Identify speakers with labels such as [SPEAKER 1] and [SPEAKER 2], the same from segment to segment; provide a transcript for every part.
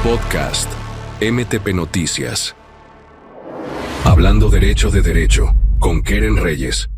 [SPEAKER 1] Podcast MTP Noticias. Hablando derecho de derecho, con Keren Reyes.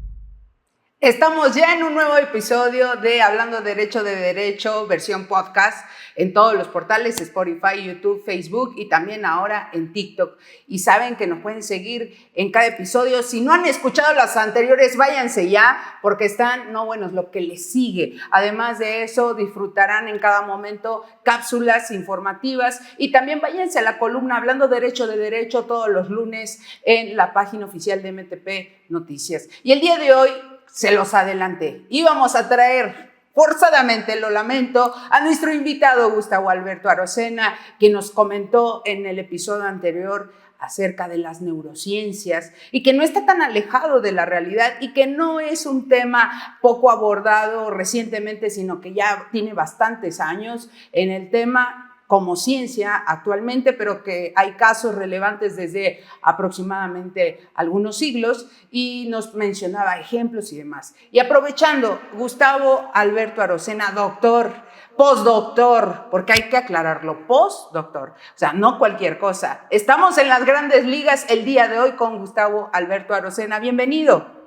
[SPEAKER 2] Estamos ya en un nuevo episodio de Hablando Derecho de Derecho, versión podcast, en todos los portales, Spotify, YouTube, Facebook y también ahora en TikTok. Y saben que nos pueden seguir en cada episodio. Si no han escuchado las anteriores, váyanse ya, porque están, lo que les sigue. Además de eso, disfrutarán en cada momento cápsulas informativas y también váyanse a la columna Hablando Derecho de Derecho todos los lunes en la página oficial de MTP Noticias. Y el día de hoy, se los adelanté, íbamos a traer forzadamente, lo lamento, a nuestro invitado Gustavo Alberto Arocena, que nos comentó en el episodio anterior acerca de las neurociencias y que no está tan alejado de la realidad y que no es un tema poco abordado recientemente, sino que ya tiene bastantes años en el tema como ciencia actualmente, pero que hay casos relevantes desde aproximadamente algunos siglos y nos mencionaba ejemplos y demás. Y aprovechando, Gustavo Alberto Arocena, doctor, postdoctor, porque hay que aclararlo, postdoctor, o sea, no cualquier cosa. Estamos en las grandes ligas el día de hoy con Gustavo Alberto Arocena. Bienvenido.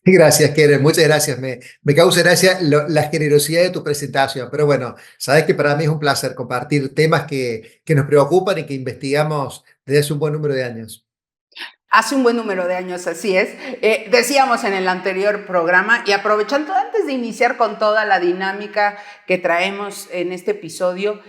[SPEAKER 3] Gracias, Keren, muchas gracias. Me causa gracia la generosidad de tu presentación, pero bueno, sabes que para mí es un placer compartir temas que nos preocupan y que investigamos desde hace un buen número de años.
[SPEAKER 2] Hace un buen número de años, así es. Decíamos en el anterior programa, y aprovechando antes de iniciar con toda la dinámica que traemos en este episodio,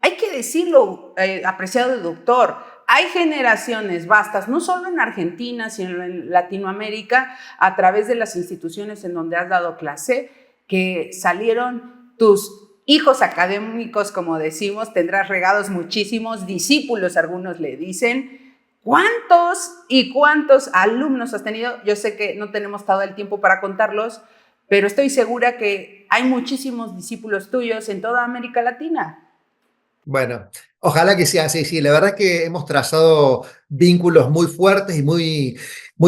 [SPEAKER 2] hay que decirlo, apreciado doctor, hay generaciones vastas, no solo en Argentina, sino en Latinoamérica, a través de las instituciones en donde has dado clase, que salieron tus hijos académicos, como decimos, tendrás regados muchísimos, discípulos, algunos le dicen. ¿Cuántos y cuántos alumnos has tenido? Yo sé que no tenemos todo el tiempo para contarlos, pero estoy segura que hay muchísimos discípulos tuyos en toda América Latina.
[SPEAKER 3] Bueno, ojalá que sea así. Sí, la verdad es que hemos trazado vínculos muy fuertes y muy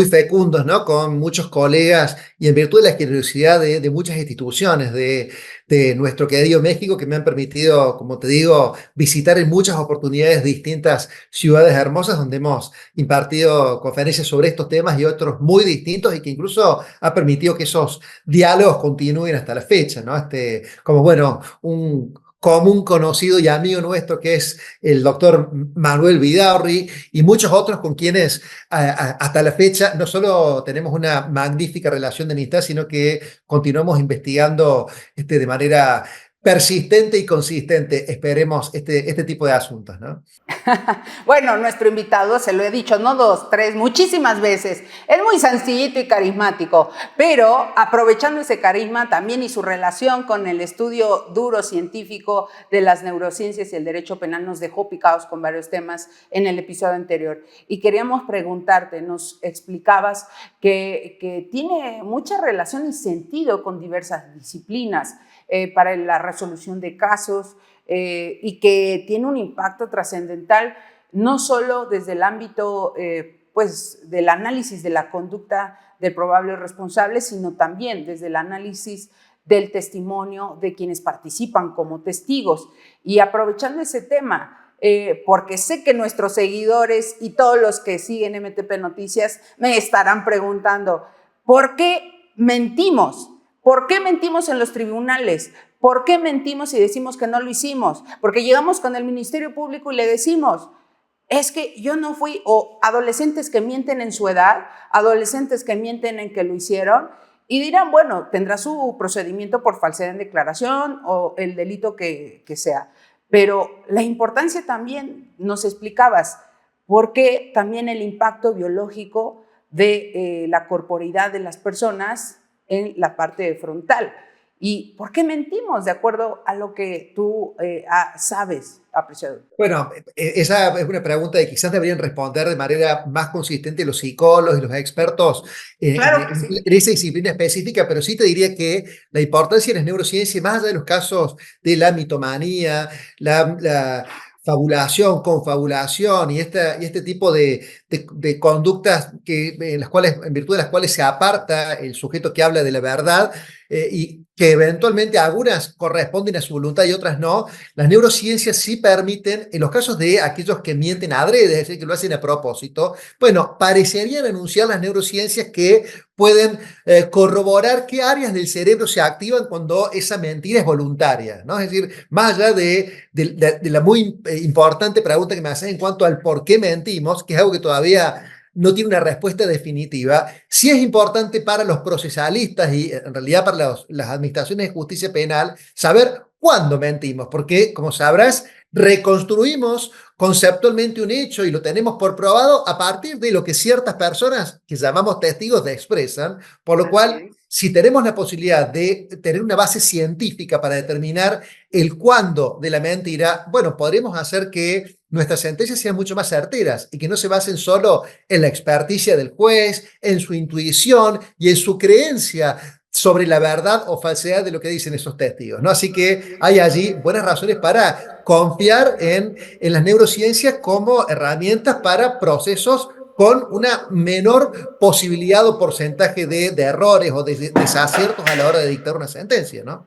[SPEAKER 3] fecundos, ¿no? Con muchos colegas y en virtud de la generosidad de muchas instituciones de nuestro querido México que me han permitido, como te digo, visitar en muchas oportunidades distintas ciudades hermosas donde hemos impartido conferencias sobre estos temas y otros muy distintos y que incluso ha permitido que esos diálogos continúen hasta la fecha, ¿no? Un común conocido y amigo nuestro que es el doctor Manuel Vidaurri y muchos otros con quienes hasta la fecha no solo tenemos una magnífica relación de amistad, sino que continuamos investigando de manera persistente y consistente, esperemos, este tipo de asuntos, ¿no?
[SPEAKER 2] Bueno, nuestro invitado, se lo he dicho, no dos, tres, muchísimas veces. Es muy sencillito y carismático, pero aprovechando ese carisma también y su relación con el estudio duro científico de las neurociencias y el derecho penal nos dejó picados con varios temas en el episodio anterior. Y queríamos preguntarte, nos explicabas que tiene mucha relación y sentido con diversas disciplinas para la resolución de casos, y que tiene un impacto trascendental no solo desde el ámbito del análisis de la conducta del probable responsable, sino también desde el análisis del testimonio de quienes participan como testigos. Y aprovechando ese tema, porque sé que nuestros seguidores y todos los que siguen MTP Noticias me estarán preguntando, ¿por qué mentimos? ¿Por qué mentimos en los tribunales? ¿Por qué mentimos y decimos que no lo hicimos? Porque llegamos con el Ministerio Público y le decimos, es que yo no fui, o adolescentes que mienten en su edad, adolescentes que mienten en que lo hicieron, y dirán, bueno, tendrá su procedimiento por falsedad en declaración o el delito que sea. Pero la importancia también, nos explicabas, porque también el impacto biológico de la corporeidad de las personas en la parte frontal. ¿Y por qué mentimos? De acuerdo a lo que tú sabes, apreciado.
[SPEAKER 3] Bueno, esa es una pregunta que quizás deberían responder de manera más consistente los psicólogos y los expertos
[SPEAKER 2] Claro que sí.
[SPEAKER 3] en esa disciplina específica, pero sí te diría que la importancia de las neurociencias, más allá de los casos de la mitomanía, la fabulación, confabulación y este tipo de conductas en virtud de las cuales se aparta el sujeto que habla de la verdad, y que eventualmente algunas corresponden a su voluntad y otras no, las neurociencias sí permiten, en los casos de aquellos que mienten adrede, es decir, que lo hacen a propósito, bueno, parecerían anunciar las neurociencias que pueden corroborar qué áreas del cerebro se activan cuando esa mentira es voluntaria, ¿no? Es decir, más allá de la muy importante pregunta que me hacen en cuanto al por qué mentimos, que es algo que todavía no tiene una respuesta definitiva, sí es importante para los procesalistas y en realidad para las administraciones de justicia penal saber cuándo mentimos, porque como sabrás, reconstruimos conceptualmente un hecho y lo tenemos por probado a partir de lo que ciertas personas que llamamos testigos expresan, por lo
[SPEAKER 2] Así
[SPEAKER 3] cual
[SPEAKER 2] es.
[SPEAKER 3] si tenemos la posibilidad de tener una base científica para determinar el cuándo de la mentira, bueno, podremos hacer que nuestras sentencias sean mucho más certeras y que no se basen solo en la experticia del juez, en su intuición y en su creencia sobre la verdad o falsedad de lo que dicen esos testigos, ¿no? Así que hay allí buenas razones para confiar en las neurociencias como herramientas para procesos con una menor posibilidad o porcentaje de errores o de desaciertos a la hora de dictar una sentencia, ¿no?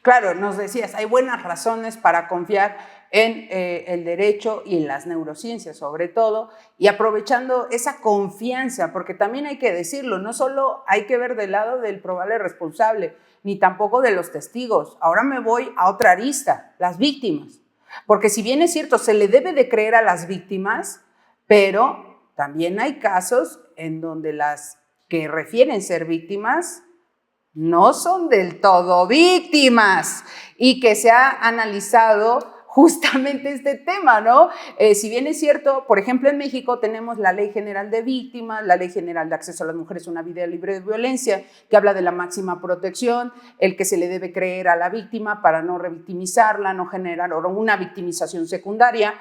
[SPEAKER 2] Claro, nos decías, hay buenas razones para confiar en el derecho y en las neurociencias sobre todo, y aprovechando esa confianza, porque también hay que decirlo, no solo hay que ver del lado del probable responsable, ni tampoco de los testigos. Ahora me voy a otra arista, las víctimas, porque si bien es cierto, se le debe de creer a las víctimas, pero también hay casos en donde las que refieren ser víctimas no son del todo víctimas y que se ha analizado justamente este tema, ¿no? Si bien es cierto, por ejemplo, en México tenemos la Ley General de Víctimas, la Ley General de Acceso a las Mujeres a una Vida Libre de Violencia, que habla de la máxima protección, el que se le debe creer a la víctima para no revictimizarla, no generar una victimización secundaria,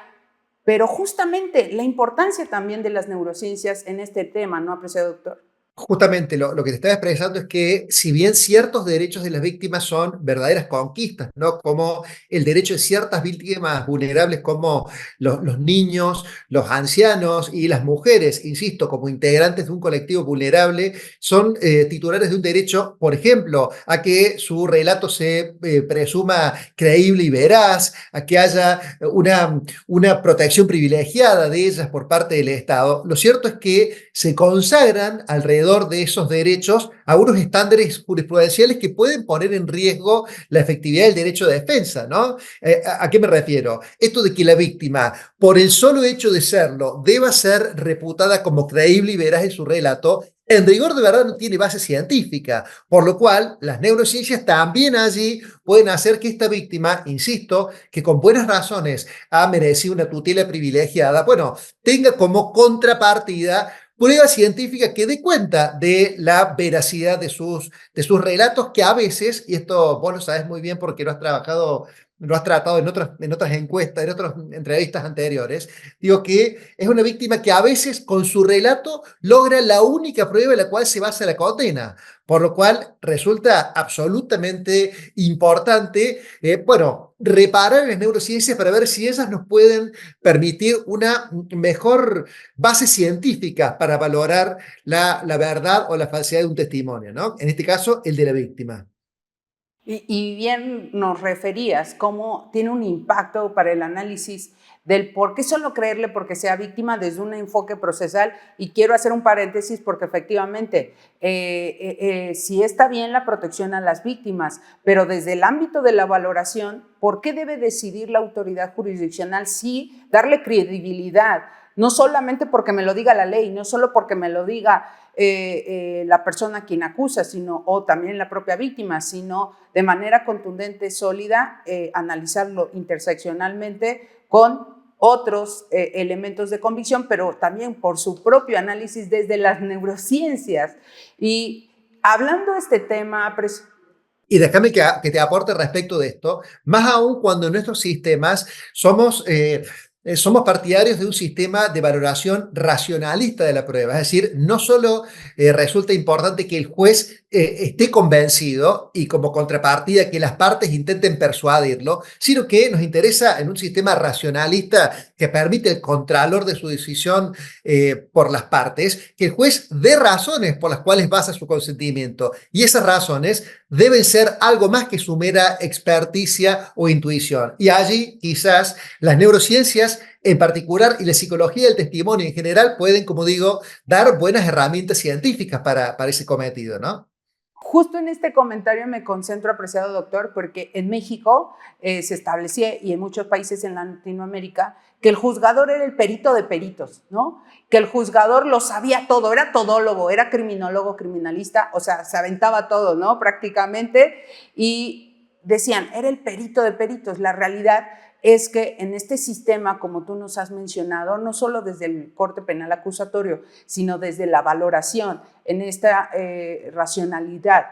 [SPEAKER 2] pero justamente la importancia también de las neurociencias en este tema, ¿no, apreciado doctor?
[SPEAKER 3] Justamente lo que te estaba expresando es que si bien ciertos derechos de las víctimas son verdaderas conquistas, ¿no? Como el derecho de ciertas víctimas vulnerables como los niños, los ancianos y las mujeres, insisto, como integrantes de un colectivo vulnerable, son titulares de un derecho, por ejemplo, a que su relato se presuma creíble y veraz, a que haya una protección privilegiada de ellas por parte del Estado. Lo cierto es que se consagran alrededor de esos derechos a unos estándares jurisprudenciales que pueden poner en riesgo la efectividad del derecho de defensa, ¿no? ¿A qué me refiero? Esto de que la víctima, por el solo hecho de serlo, deba ser reputada como creíble y veraz en su relato, en rigor de verdad no tiene base científica, por lo cual las neurociencias también allí pueden hacer que esta víctima, insisto, que con buenas razones ha merecido una tutela privilegiada, bueno, tenga como contrapartida prueba científica que dé cuenta de la veracidad de sus relatos, que a veces, y esto vos lo sabes muy bien porque lo has tratado en otras encuestas, en otras entrevistas anteriores, digo que es una víctima que a veces con su relato logra la única prueba en la cual se basa la condena, por lo cual resulta absolutamente importante, bueno, reparar en las neurociencias para ver si ellas nos pueden permitir una mejor base científica para valorar la verdad o la falsedad de un testimonio, ¿no? En este caso, el de la víctima.
[SPEAKER 2] Y bien nos referías cómo tiene un impacto para el análisis del por qué solo creerle porque sea víctima desde un enfoque procesal. Y quiero hacer un paréntesis porque efectivamente sí está bien la protección a las víctimas, pero desde el ámbito de la valoración, ¿por qué debe decidir la autoridad jurisdiccional si darle credibilidad? No solamente porque me lo diga la ley, no solo porque me lo diga la persona a quien acusa, o también la propia víctima, sino de manera contundente, sólida, analizarlo interseccionalmente con otros elementos de convicción, pero también por su propio análisis desde las neurociencias. Y hablando de este tema,
[SPEAKER 3] Y déjame que te aporte respecto de esto, más aún cuando en nuestros sistemas somos partidarios de un sistema de valoración racionalista de la prueba. Es decir, no solo resulta importante que el juez esté convencido y como contrapartida que las partes intenten persuadirlo, sino que nos interesa en un sistema racionalista que permite el contralor de su decisión por las partes, que el juez dé razones por las cuales basa su consentimiento. Y esas razones deben ser algo más que su mera experticia o intuición. Y allí quizás las neurociencias en particular y la psicología del testimonio en general pueden, como digo, dar buenas herramientas científicas para ese cometido, ¿no?
[SPEAKER 2] Justo en este comentario me concentro, apreciado doctor, porque en México se establecía, y en muchos países en Latinoamérica, que el juzgador era el perito de peritos, ¿no? Que el juzgador lo sabía todo, era todólogo, era criminólogo, criminalista, o sea, se aventaba todo, ¿no? Prácticamente, y decían, era el perito de peritos. La realidad es que en este sistema, como tú nos has mencionado, no solo desde el corte penal acusatorio, sino desde la valoración, en esta racionalidad,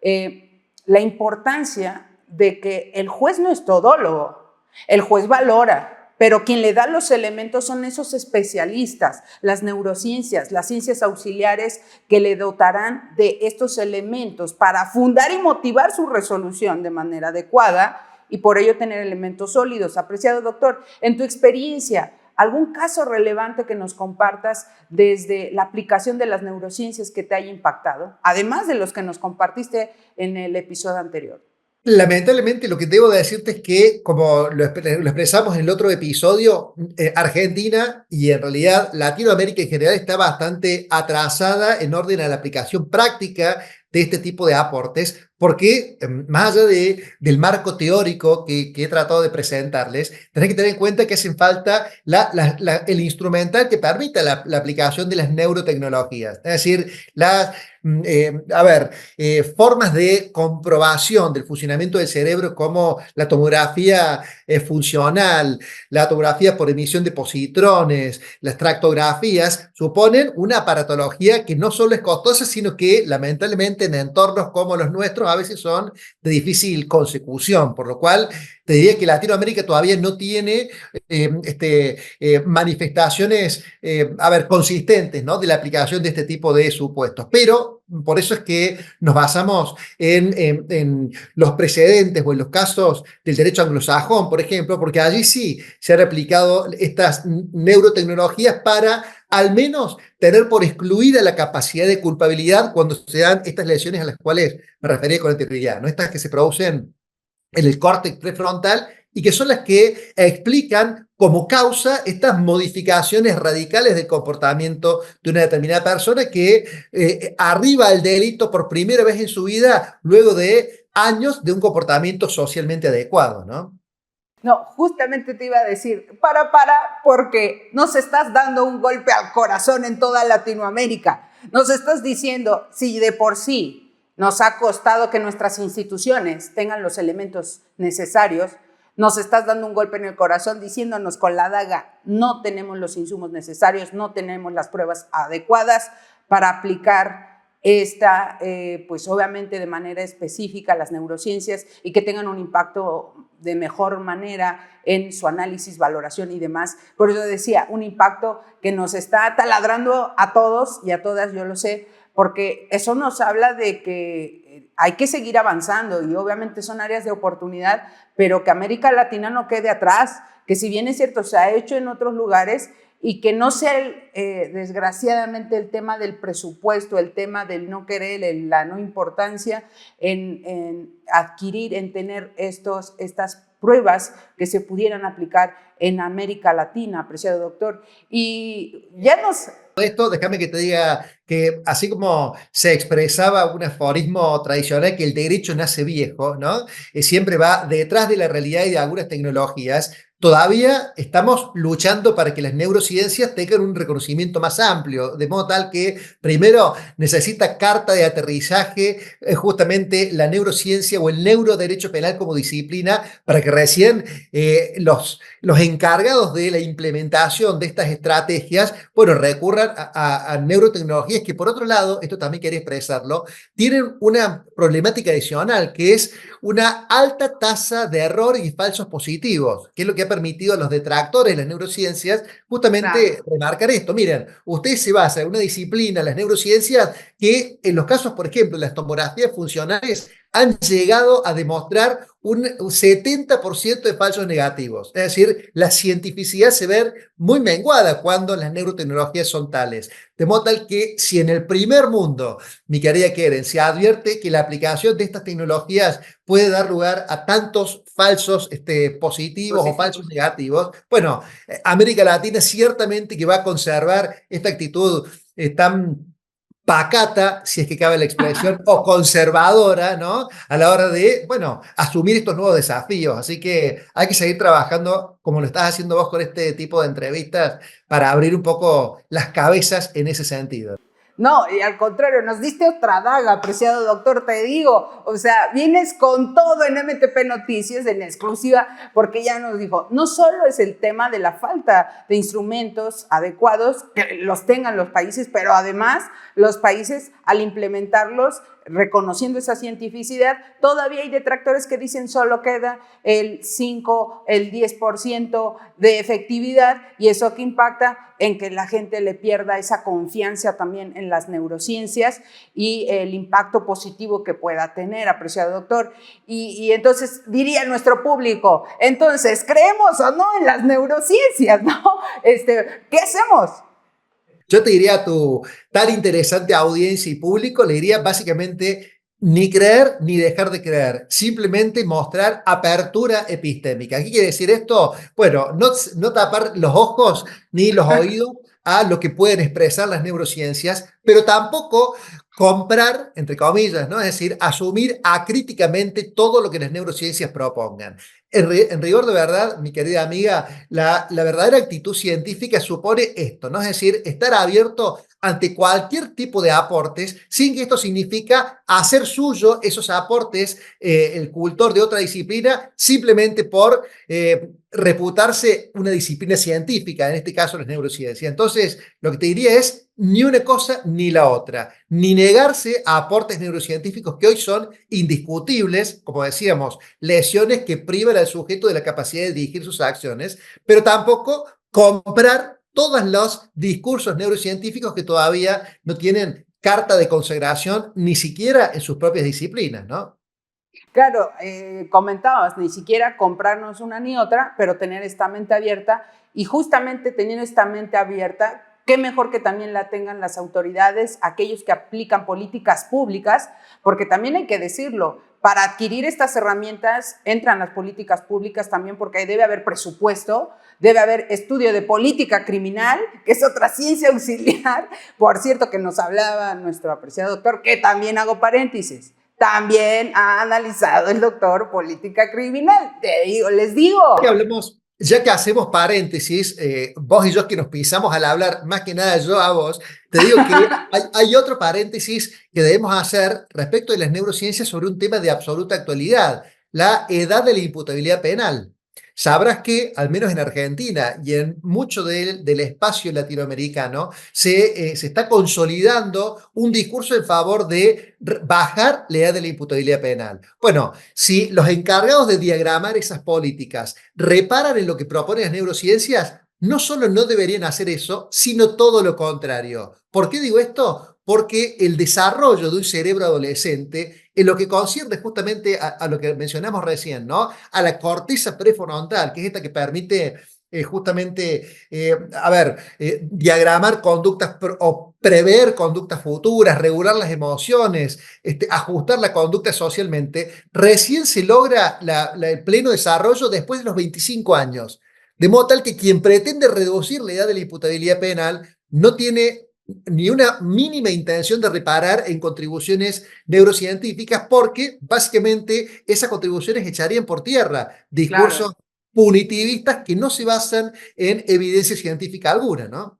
[SPEAKER 2] la importancia de que el juez no es todólogo, el juez valora, pero quien le da los elementos son esos especialistas, las neurociencias, las ciencias auxiliares que le dotarán de estos elementos para fundar y motivar su resolución de manera adecuada, y por ello tener elementos sólidos. Apreciado doctor, en tu experiencia, ¿algún caso relevante que nos compartas desde la aplicación de las neurociencias que te haya impactado, además de los que nos compartiste en el episodio anterior?
[SPEAKER 3] Lamentablemente, lo que debo de decirte es que, como lo expresamos en el otro episodio, Argentina y en realidad Latinoamérica en general está bastante atrasada en orden a la aplicación práctica de este tipo de aportes, porque más allá del marco teórico que he tratado de presentarles, tenés que tener en cuenta que hacen falta el instrumental que permita la aplicación de las neurotecnologías, es decir, formas de comprobación del funcionamiento del cerebro como la tomografía funcional, la tomografía por emisión de positrones, las tractografías, suponen una aparatología que no solo es costosa, sino que lamentablemente en entornos como los nuestros a veces son de difícil consecución, por lo cual te diría que Latinoamérica todavía no tiene manifestaciones consistentes, ¿no?, de la aplicación de este tipo de supuestos. Pero por eso es que nos basamos en los precedentes o en los casos del derecho anglosajón, por ejemplo, porque allí sí se han aplicado estas neurotecnologías para al menos tener por excluida la capacidad de culpabilidad cuando se dan estas lesiones a las cuales me refería con anterioridad, ¿no? Estas que se producen en el córtex prefrontal y que son las que explican como causa estas modificaciones radicales del comportamiento de una determinada persona que arriba al delito por primera vez en su vida luego de años de un comportamiento socialmente adecuado, ¿no?
[SPEAKER 2] No, justamente te iba a decir, porque nos estás dando un golpe al corazón en toda Latinoamérica. Nos estás diciendo, si de por sí nos ha costado que nuestras instituciones tengan los elementos necesarios, nos estás dando un golpe en el corazón diciéndonos con la daga, no tenemos los insumos necesarios, no tenemos las pruebas adecuadas para aplicar esta, pues obviamente de manera específica las neurociencias y que tengan un impacto de mejor manera en su análisis, valoración y demás. Por eso decía, un impacto que nos está taladrando a todos y a todas, yo lo sé, porque eso nos habla de que hay que seguir avanzando y obviamente son áreas de oportunidad, pero que América Latina no quede atrás, que si bien es cierto, se ha hecho en otros lugares y que no sea desgraciadamente el tema del presupuesto, el tema del no querer, la no importancia en adquirir, en tener estas pruebas que se pudieran aplicar en América Latina, apreciado doctor. Y ya nos...
[SPEAKER 3] Esto, déjame que te diga que así como se expresaba un aforismo tradicional que el derecho nace viejo, ¿no? Siempre va detrás de la realidad y de algunas tecnologías. Todavía estamos luchando para que las neurociencias tengan un reconocimiento más amplio, de modo tal que primero necesita carta de aterrizaje justamente la neurociencia o el neuroderecho penal como disciplina para que recién los encargados de la implementación de estas estrategias, bueno, recurran a neurotecnologías que por otro lado, esto también quería expresarlo, tienen una problemática adicional que es una alta tasa de error y falsos positivos, que es lo que ha permitido a los detractores de las neurociencias justamente
[SPEAKER 2] Claro.
[SPEAKER 3] remarcar esto. Miren, usted se basa en una disciplina, las neurociencias, que en los casos, por ejemplo, las tomografías funcionales han llegado a demostrar un 70% de falsos negativos. Es decir, la cientificidad se ve muy menguada cuando las neurotecnologías son tales. De modo tal que si en el primer mundo, mi querida Keren, se advierte que la aplicación de estas tecnologías puede dar lugar a tantos falsos positivos o falsos
[SPEAKER 2] Positivos.
[SPEAKER 3] negativos, bueno, América Latina ciertamente que va a conservar esta actitud tan pacata, si es que cabe la expresión, o conservadora, ¿no? A la hora de, bueno, asumir estos nuevos desafíos. Así que hay que seguir trabajando como lo estás haciendo vos con este tipo de entrevistas para abrir un poco las cabezas en ese sentido.
[SPEAKER 2] No, y al contrario, nos diste otra daga, apreciado doctor, te digo. O sea, vienes con todo en MTP Noticias, en exclusiva, porque ya nos dijo, no solo es el tema de la falta de instrumentos adecuados, que los tengan los países, pero además los países al implementarlos, reconociendo esa cientificidad, todavía hay detractores que dicen solo queda el 5, el 10% de efectividad, y eso que impacta en que la gente le pierda esa confianza también en las neurociencias y el impacto positivo que pueda tener, apreciado doctor. Y entonces diría nuestro público, entonces, ¿creemos o no en las neurociencias, no? ¿Qué hacemos?
[SPEAKER 3] Yo te diría a tu tan interesante audiencia y público, le diría básicamente ni creer ni dejar de creer, simplemente mostrar apertura epistémica. ¿Qué quiere decir esto? Bueno, no tapar los ojos ni los oídos a lo que pueden expresar las neurociencias, pero tampoco comprar, entre comillas, ¿no? Es decir, asumir acríticamente todo lo que las neurociencias propongan. En rigor de verdad, mi querida amiga, la verdadera actitud científica supone esto, ¿no? Es decir, estar abierto ante cualquier tipo de aportes, sin que esto significa hacer suyo esos aportes, el cultor de otra disciplina, simplemente por reputarse una disciplina científica, en este caso las neurociencias. Entonces, lo que te diría es ni una cosa ni la otra, ni negarse a aportes neurocientíficos que hoy son indiscutibles, como decíamos, lesiones que privan al sujeto de la capacidad de dirigir sus acciones, pero tampoco comprar todos los discursos neurocientíficos que todavía no tienen carta de consagración ni siquiera en sus propias disciplinas, ¿no?
[SPEAKER 2] Claro, comentabas, ni siquiera comprarnos una ni otra, pero tener esta mente abierta, y justamente teniendo esta mente abierta, qué mejor que también la tengan las autoridades, aquellos que aplican políticas públicas, porque también hay que decirlo, para adquirir estas herramientas entran las políticas públicas también, porque debe haber presupuesto, debe haber estudio de política criminal, que es otra ciencia auxiliar, por cierto, que nos hablaba nuestro apreciado doctor, que también hago paréntesis, también ha analizado el doctor política criminal. Les digo.
[SPEAKER 3] Que hablemos, ya que hacemos paréntesis, vos y yo que nos pisamos al hablar, más que nada yo a vos, te digo que hay otro paréntesis que debemos hacer respecto de las neurociencias sobre un tema de absoluta actualidad, la edad de la imputabilidad penal. Sabrás que, al menos en Argentina y en mucho del espacio latinoamericano, se está consolidando un discurso en favor de bajar la edad de la imputabilidad penal. Bueno, si los encargados de diagramar esas políticas reparan en lo que proponen las neurociencias, no solo no deberían hacer eso, sino todo lo contrario. ¿Por qué digo esto? Porque el desarrollo de un cerebro adolescente, en lo que concierne justamente a lo que mencionamos recién, ¿no? A la corteza prefrontal, que es esta que permite justamente, diagramar conductas o prever conductas futuras, regular las emociones, ajustar la conducta socialmente, recién se logra el pleno desarrollo después de los 25 años. De modo tal que quien pretende reducir la edad de la imputabilidad penal no tiene ni una mínima intención de reparar en contribuciones neurocientíficas, porque básicamente esas contribuciones echarían por tierra
[SPEAKER 2] Claro.
[SPEAKER 3] discursos punitivistas que no se basan en evidencia científica alguna, ¿no?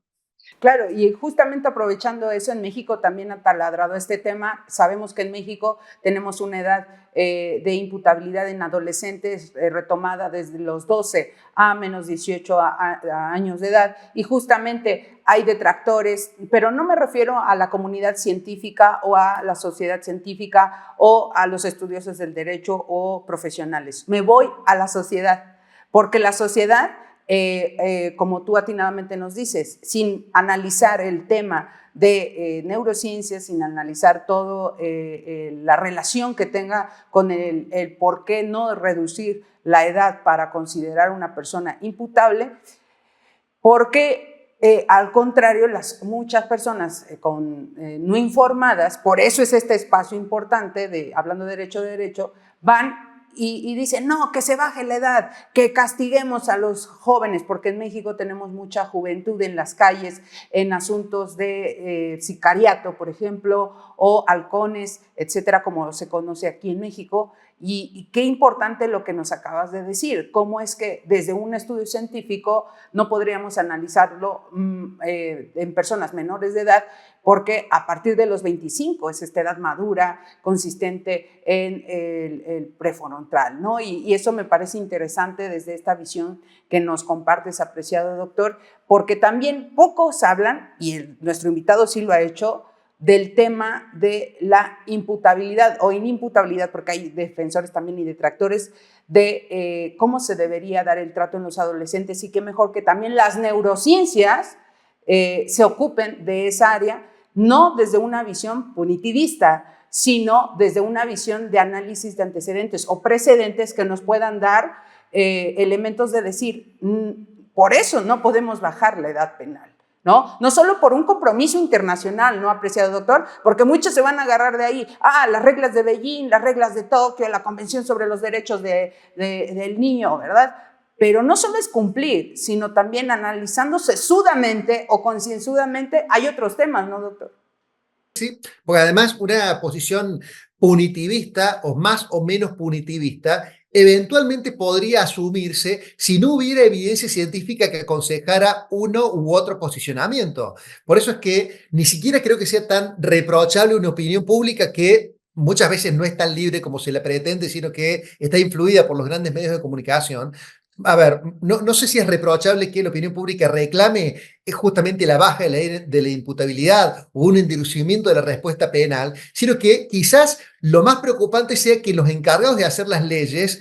[SPEAKER 2] Claro, y justamente aprovechando eso, en México también ha taladrado este tema. Sabemos que en México tenemos una edad de imputabilidad en adolescentes retomada desde los 12 a menos 18 años de edad, y justamente hay detractores, pero no me refiero a la comunidad científica o a la sociedad científica o a los estudiosos del derecho o profesionales. Me voy a la sociedad, porque la sociedad, como tú atinadamente nos dices, sin analizar el tema de neurociencias, sin analizar todo la relación que tenga con el por qué no reducir la edad para considerar una persona imputable, porque al contrario, muchas personas no informadas, por eso es este espacio importante de hablando de derecho, van y dicen, no, que se baje la edad, que castiguemos a los jóvenes, porque en México tenemos mucha juventud en las calles, en asuntos de sicariato, por ejemplo, o halcones, etcétera, como se conoce aquí en México. Y qué importante lo que nos acabas de decir, cómo es que desde un estudio científico no podríamos analizarlo en personas menores de edad, porque a partir de los 25 es esta edad madura, consistente en el prefrontal, ¿no? Y eso me parece interesante desde esta visión que nos compartes, apreciado doctor, porque también pocos hablan, y nuestro invitado sí lo ha hecho, del tema de la imputabilidad o inimputabilidad, porque hay defensores también y detractores de cómo se debería dar el trato en los adolescentes, y qué mejor que también las neurociencias se ocupen de esa área, no desde una visión punitivista, sino desde una visión de análisis de antecedentes o precedentes que nos puedan dar elementos de decir, por eso no podemos bajar la edad penal. No solo por un compromiso internacional, ¿no, apreciado doctor? Porque muchos se van a agarrar de ahí, las reglas de Beijing, las reglas de Tokio, la Convención sobre los Derechos del Niño, ¿verdad? Pero no solo es cumplir, sino también analizando sesudamente o concienzudamente, hay otros temas, ¿no, doctor?
[SPEAKER 3] Sí, porque además una posición punitivista o más o menos punitivista eventualmente podría asumirse si no hubiera evidencia científica que aconsejara uno u otro posicionamiento. Por eso es que ni siquiera creo que sea tan reprochable una opinión pública que muchas veces no es tan libre como se le pretende, sino que está influida por los grandes medios de comunicación. A ver, no sé si es reprochable que la opinión pública reclame justamente la baja de la imputabilidad o un endurecimiento de la respuesta penal, sino que quizás lo más preocupante sea que los encargados de hacer las leyes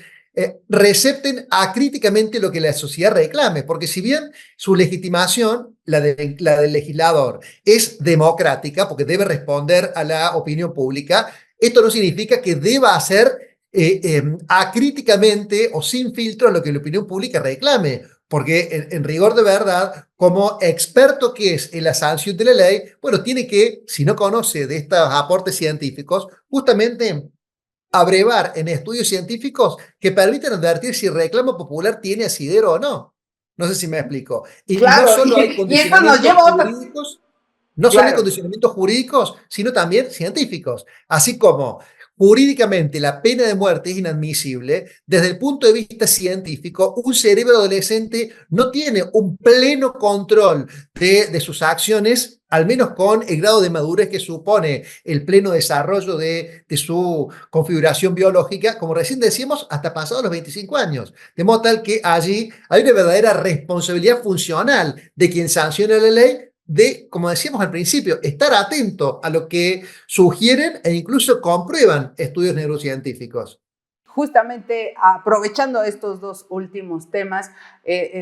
[SPEAKER 3] recepten acríticamente lo que la sociedad reclame, porque si bien su legitimación, la del legislador, es democrática, porque debe responder a la opinión pública, esto no significa que deba hacer acríticamente o sin filtro lo que la opinión pública reclame, porque en rigor de verdad, como experto que es en la sanción de la ley, bueno, tiene que, si no conoce de estos aportes científicos, justamente abrevar en estudios científicos que permitan advertir si el reclamo popular tiene asidero o no. No sé si me explico. Y no
[SPEAKER 2] Claro,
[SPEAKER 3] solo hay
[SPEAKER 2] y esto nos lleva a otro...
[SPEAKER 3] jurídicos, no solo hay
[SPEAKER 2] Claro.
[SPEAKER 3] condicionamientos jurídicos, sino también científicos. Así como jurídicamente la pena de muerte es inadmisible, desde el punto de vista científico, un cerebro adolescente no tiene un pleno control de sus acciones, al menos con el grado de madurez que supone el pleno desarrollo de su configuración biológica, como recién decíamos, hasta pasados los 25 años. De modo tal que allí hay una verdadera responsabilidad funcional de quien sanciona la ley, de, como decíamos al principio, estar atento a lo que sugieren e incluso comprueban estudios neurocientíficos.
[SPEAKER 2] Justamente aprovechando estos dos últimos temas,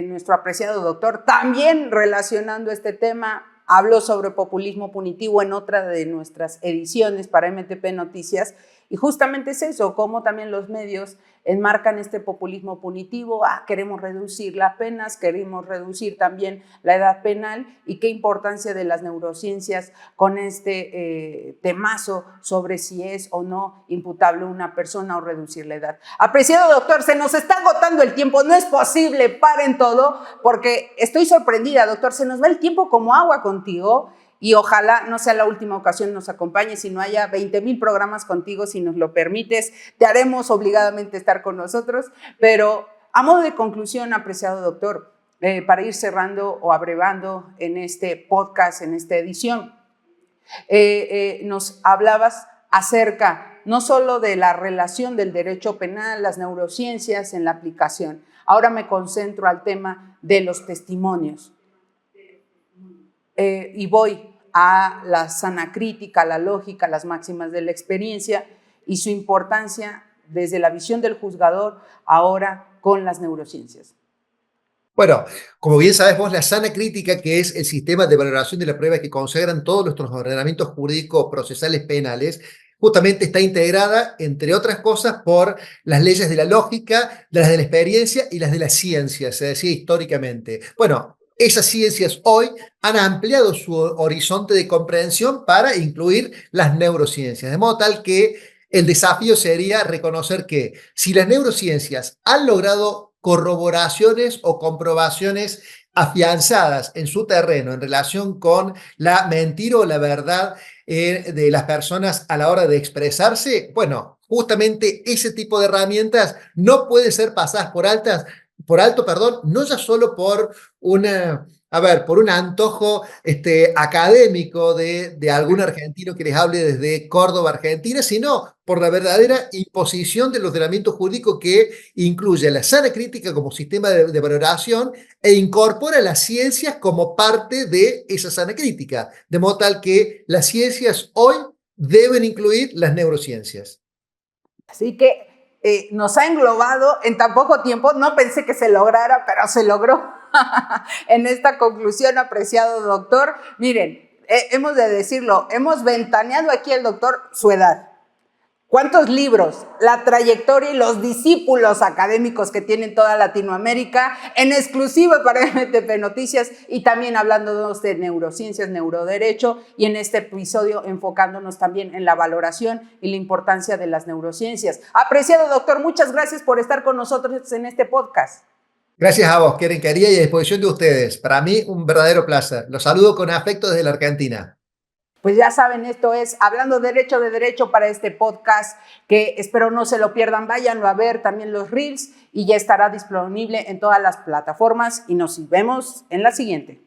[SPEAKER 2] nuestro apreciado doctor, también relacionando este tema, habló sobre populismo punitivo en otra de nuestras ediciones para MTP Noticias, y justamente es eso, cómo también los medios enmarcan este populismo punitivo, queremos reducir las penas, queremos reducir también la edad penal, y qué importancia de las neurociencias con este temazo sobre si es o no imputable una persona o reducir la edad. Apreciado doctor, se nos está agotando el tiempo, no es posible, paren todo, porque estoy sorprendida, doctor, se nos va el tiempo como agua contigo, y ojalá no sea la última ocasión nos acompañes, si no haya 20,000 programas contigo, si nos lo permites, te haremos obligadamente estar con nosotros. Pero a modo de conclusión, apreciado doctor, para ir cerrando o abrevando en este podcast, en esta edición, nos hablabas acerca no solo de la relación del derecho penal, las neurociencias en la aplicación. Ahora me concentro al tema de los testimonios. Y voy a la sana crítica, a la lógica, a las máximas de la experiencia y su importancia desde la visión del juzgador ahora con las neurociencias?
[SPEAKER 3] Bueno, como bien sabes vos, la sana crítica, que es el sistema de valoración de la prueba que consagran todos nuestros ordenamientos jurídicos procesales penales, justamente está integrada, entre otras cosas, por las leyes de la lógica, las de la experiencia y las de la ciencia, se decía históricamente. Bueno, esas ciencias hoy han ampliado su horizonte de comprensión para incluir las neurociencias, de modo tal que el desafío sería reconocer que si las neurociencias han logrado corroboraciones o comprobaciones afianzadas en su terreno en relación con la mentira o la verdad de las personas a la hora de expresarse, bueno, justamente ese tipo de herramientas no pueden ser pasadas por alto, perdón, no ya solo por por un antojo académico de algún argentino que les hable desde Córdoba, Argentina, sino por la verdadera imposición del ordenamiento jurídico que incluye la sana crítica como sistema de valoración e incorpora las ciencias como parte de esa sana crítica, de modo tal que las ciencias hoy deben incluir las neurociencias.
[SPEAKER 2] Así que nos ha englobado en tan poco tiempo, no pensé que se lograra, pero se logró. En esta conclusión, apreciado doctor, miren, hemos de decirlo, hemos ventaneado aquí al doctor su edad. ¿Cuántos libros? La trayectoria y los discípulos académicos que tienen toda Latinoamérica, en exclusiva para MTP Noticias, y también hablándonos de neurociencias, neuroderecho, y en este episodio enfocándonos también en la valoración y la importancia de las neurociencias. Apreciado doctor, muchas gracias por estar con nosotros en este podcast.
[SPEAKER 3] Gracias a vos, Keren Quería, y a disposición de ustedes. Para mí, un verdadero placer. Los saludo con afecto desde la Argentina.
[SPEAKER 2] Pues ya saben, esto es Hablando Derecho de Derecho para este podcast, que espero no se lo pierdan, váyanlo a ver también los reels y ya estará disponible en todas las plataformas y nos vemos en la siguiente.